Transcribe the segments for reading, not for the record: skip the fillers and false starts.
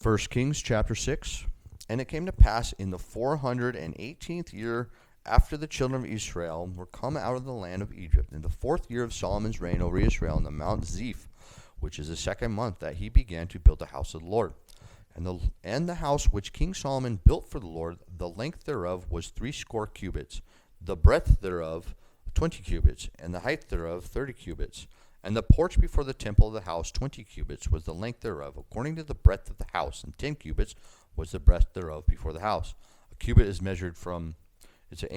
First Kings chapter 6. And it came to pass in the 418th year after the children of Israel were come out of the land of Egypt, in the 4th year of Solomon's reign over Israel, in the Mount Zeph, which is the 2nd month, that he began to build the house of the Lord. And the house which King Solomon built for the Lord, the length thereof was threescore cubits, the breadth thereof 20 cubits, and the height thereof 30 cubits. And the porch before the temple of the house 20 cubits was the length thereof, according to the breadth of the house, and 10 cubits was the breadth thereof before the house. A cubit is measured from, it's an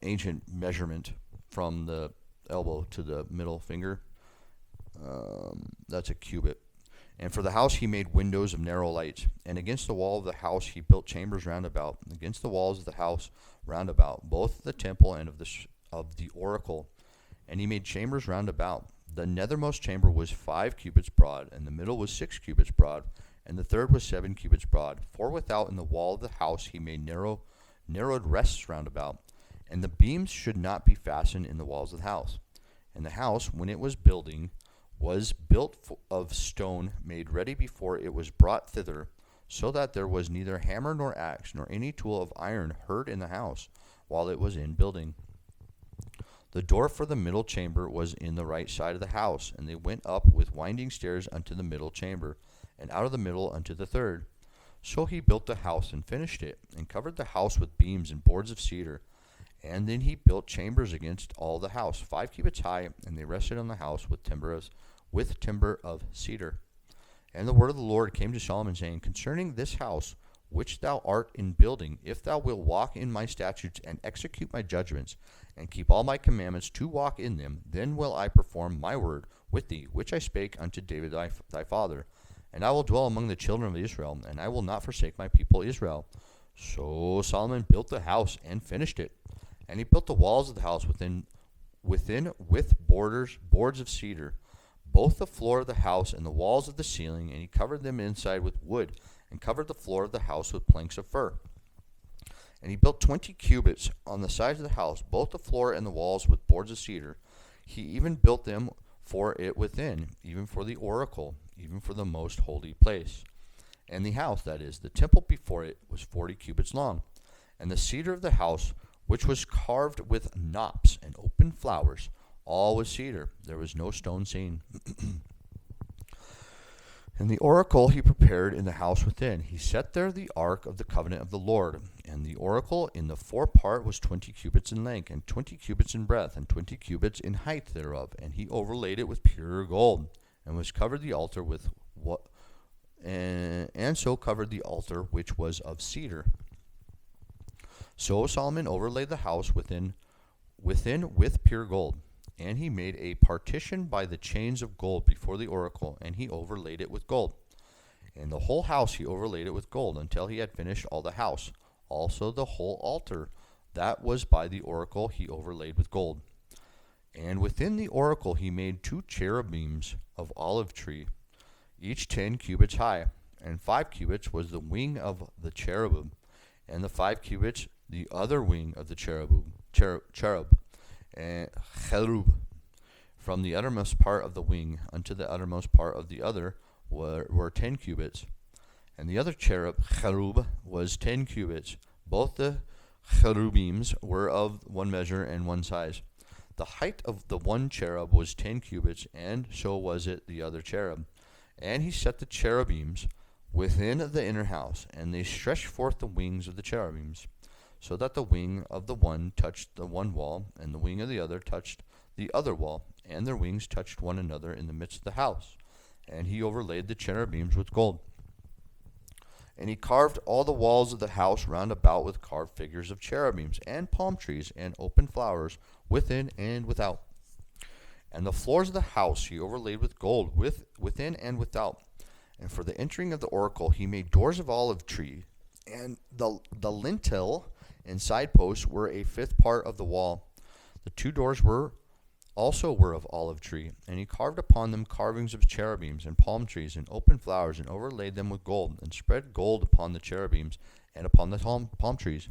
ancient measurement from the elbow to the middle finger. That's a cubit. And for the house he made windows of narrow lights. And against the wall of the house he built chambers round about. Against the walls of the house round about, both the temple and of the oracle. And he made chambers round about. The nethermost chamber was 5 cubits broad, and the middle was 6 cubits broad, and the third was 7 cubits broad. For without in the wall of the house he made narrowed rests round about. And the beams should not be fastened in the walls of the house. And the house, when it was building, was built of stone made ready before it was brought thither, so that there was neither hammer nor axe nor any tool of iron heard in the house, while it was in building. The door for the middle chamber was in the right side of the house, and they went up with winding stairs unto the middle chamber, and out of the middle unto the third. So he built the house and finished it, and covered the house with beams and boards of cedar. And then he built chambers against all the house, 5 cubits high, and they rested on the house with timber of cedar. And the word of the Lord came to Solomon, saying, Concerning this house which thou art in building, if thou wilt walk in my statutes and execute my judgments, and keep all my commandments to walk in them, then will I perform my word with thee, which I spake unto David thy father. And I will dwell among the children of Israel, and I will not forsake my people Israel. So Solomon built the house and finished it. And he built the walls of the house within with boards of cedar, both the floor of the house and the walls of the ceiling, and he covered them inside with wood, and covered the floor of the house with planks of fir. And he built 20 cubits on the sides of the house, both the floor and the walls with boards of cedar. He even built them for it within, even for the oracle, even for the most holy place. And the house, that is, the temple before it, was 40 cubits long. And the cedar of the house, which was carved with knops and open flowers, all was cedar. There was no stone seen. And the oracle he prepared in the house within. He set there the ark of the covenant of the Lord. And the oracle in the forepart was 20 cubits in length, and 20 cubits in breadth, and 20 cubits in height thereof. And he overlaid it with pure gold, and was covered the altar with what, and so covered the altar which was of cedar. So Solomon overlaid the house within with pure gold. And he made a partition by the chains of gold before the oracle, and he overlaid it with gold. And the whole house he overlaid it with gold, until he had finished all the house. Also the whole altar that was by the oracle he overlaid with gold. And within the oracle he made 2 cherubims of olive tree, each 10 cubits high. And 5 cubits was the wing of the cherubim, and the 5 cubits the other wing of the cherub. And cherub, from the uttermost part of the wing unto the uttermost part of the other were 10 cubits. And the other cherub was 10 cubits. Both the cherubims were of one measure and one size. The height of the one cherub was 10 cubits, and so was it the other cherub. And he set the cherubims within the inner house, and they stretched forth the wings of the cherubims, so that the wing of the one touched the one wall, and the wing of the other touched the other wall, and their wings touched one another in the midst of the house. And he overlaid the cherubims with gold. And he carved all the walls of the house round about with carved figures of cherubims, and palm trees, and open flowers, within and without. And the floors of the house he overlaid with gold, within and without. And for the entering of the oracle he made doors of olive tree, and the lintel and side posts were a 5th part of the wall. The 2 doors were of olive tree, and he carved upon them carvings of cherubims and palm trees and open flowers, and overlaid them with gold, and spread gold upon the cherubims and upon the palm trees.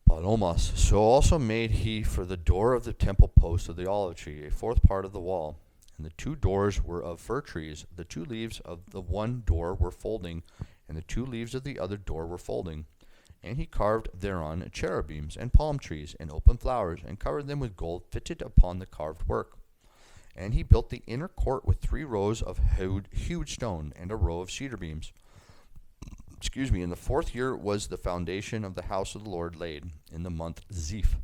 Palomas. So also made he for the door of the temple post of the olive tree, a 4th part of the wall. and the 2 doors were of fir trees. The 2 leaves of the one door were folding, and the 2 leaves of the other door were folding. And he carved thereon cherubims and palm trees and open flowers, and covered them with gold fitted upon the carved work. And he built the inner court with 3 rows of hewed stone, and a row of cedar beams. In the 4th year was the foundation of the house of the Lord laid, in the month Ziph.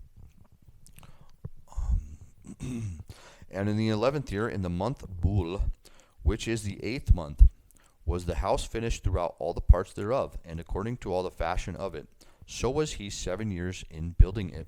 And in the 11th year, in the month Bul, which is the 8th month, was the house finished throughout all the parts thereof, and according to all the fashion of it. So was he 7 years in building it.